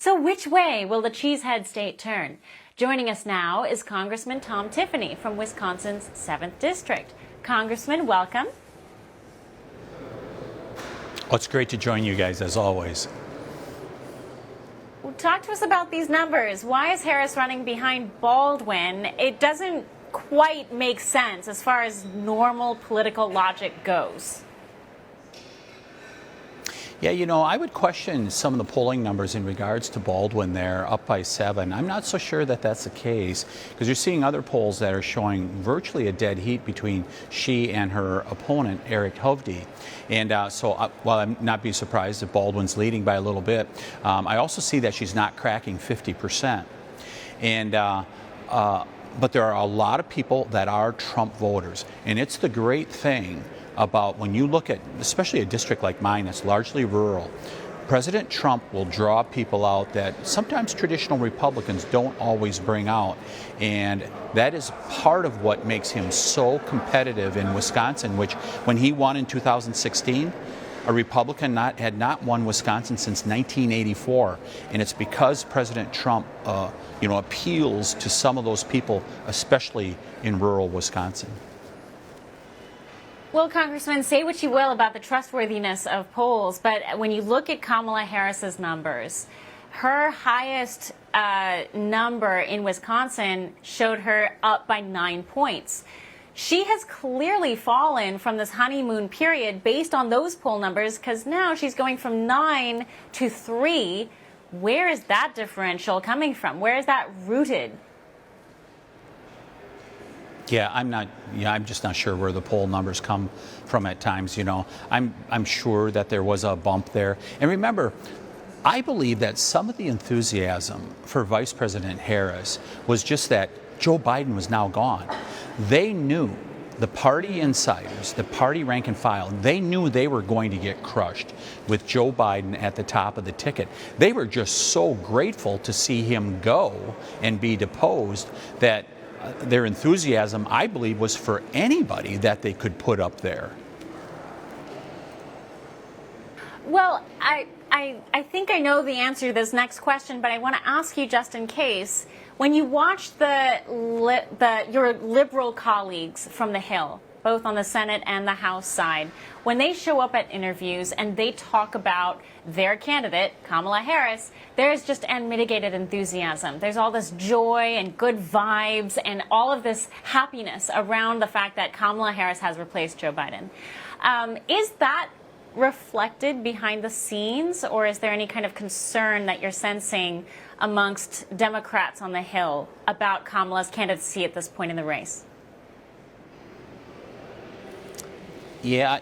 So which way will the Cheesehead state turn? Joining us now is Congressman Tom Tiffany from Wisconsin's 7th District. Congressman, welcome. Well, it's great to join you guys, as always. Well, talk to us about these numbers. Why is Harris running behind Baldwin? It doesn't quite make sense as far as normal political logic goes. Yeah, you know, I would question some of the polling numbers in regards to Baldwin there, up by 7. I'm not so sure that that's the case, because you're seeing other polls that are showing virtually a dead heat between she and her opponent, Eric Hovde. And while I'm not be surprised if Baldwin's leading by a little bit, I also see that she's not cracking 50%. And but there are a lot of people that are Trump voters, and it's the great thing about when you look at, especially a district like mine that's largely rural, President Trump will draw people out that sometimes traditional Republicans don't always bring out. And that is part of what makes him so competitive in Wisconsin, which when he won in 2016, a Republican had not won Wisconsin since 1984. And it's because President Trump appeals to some of those people, especially in rural Wisconsin. Well, Congressman, say what you will about the trustworthiness of polls, but when you look at Kamala Harris's numbers, her highest number in Wisconsin showed her up by 9 points. She has clearly fallen from this honeymoon period based on those poll numbers, because now she's going from 9 to 3. Where is that differential coming from? Where is that rooted? Yeah, I'm just not sure where the poll numbers come from at times. You know, I'm sure that there was a bump there. And remember, I believe that some of the enthusiasm for Vice President Harris was just that Joe Biden was now gone. They knew, the party insiders, the party rank and file, they knew they were going to get crushed with Joe Biden at the top of the ticket. They were just so grateful to see him go and be deposed that their enthusiasm, I believe, was for anybody that they could put up there. Well, I think I know the answer to this next question, but I want to ask you just in case. When you watch your liberal colleagues from the Hill, both on the Senate and the House side, when they show up at interviews and they talk about their candidate, Kamala Harris, there's just unmitigated enthusiasm. There's all this joy and good vibes and all of this happiness around the fact that Kamala Harris has replaced Joe Biden. Is that reflected behind the scenes, or is there any kind of concern that you're sensing amongst Democrats on the Hill about Kamala's candidacy at this point in the race? Yeah,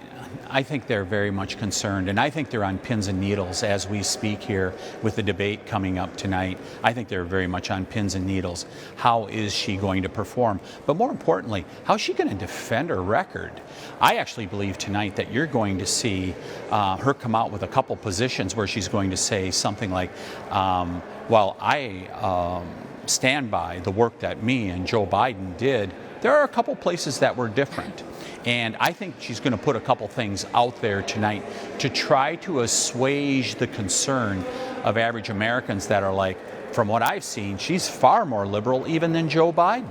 I think they're very much concerned, and I think they're on pins and needles as we speak here with the debate coming up tonight. I think they're very much on pins and needles. How is she going to perform? But more importantly, how is she going to defend her record? I actually believe tonight that you're going to see her come out with a couple positions where she's going to say something like, well, I stand by the work that me and Joe Biden did. There are a couple places that were different. And I think she's going to put a couple things out there tonight to try to assuage the concern of average Americans that are like, from what I've seen, she's far more liberal even than Joe Biden.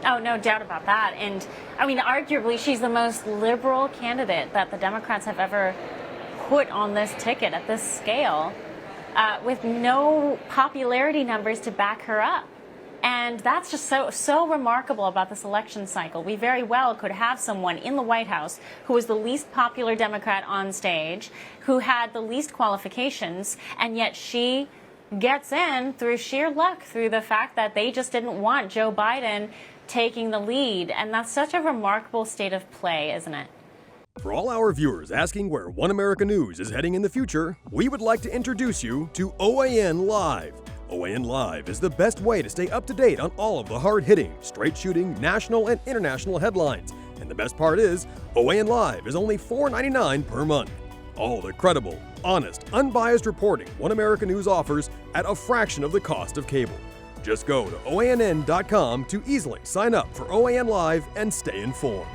Oh, no doubt about that. And I mean, arguably, she's the most liberal candidate that the Democrats have ever put on this ticket at this scale, with no popularity numbers to back her up. And that's just so remarkable about this election cycle. We very well could have someone in the White House who was the least popular Democrat on stage, who had the least qualifications, and yet she gets in through sheer luck, through the fact that they just didn't want Joe Biden taking the lead. And that's such a remarkable state of play, isn't it? For all our viewers asking where One America News is heading in the future, we would like to introduce you to OAN Live. OAN Live is the best way to stay up to date on all of the hard-hitting, straight-shooting, national and international headlines. And the best part is, OAN Live is only $4.99 per month. All the credible, honest, unbiased reporting One America News offers at a fraction of the cost of cable. Just go to OANN.com to easily sign up for OAN Live and stay informed.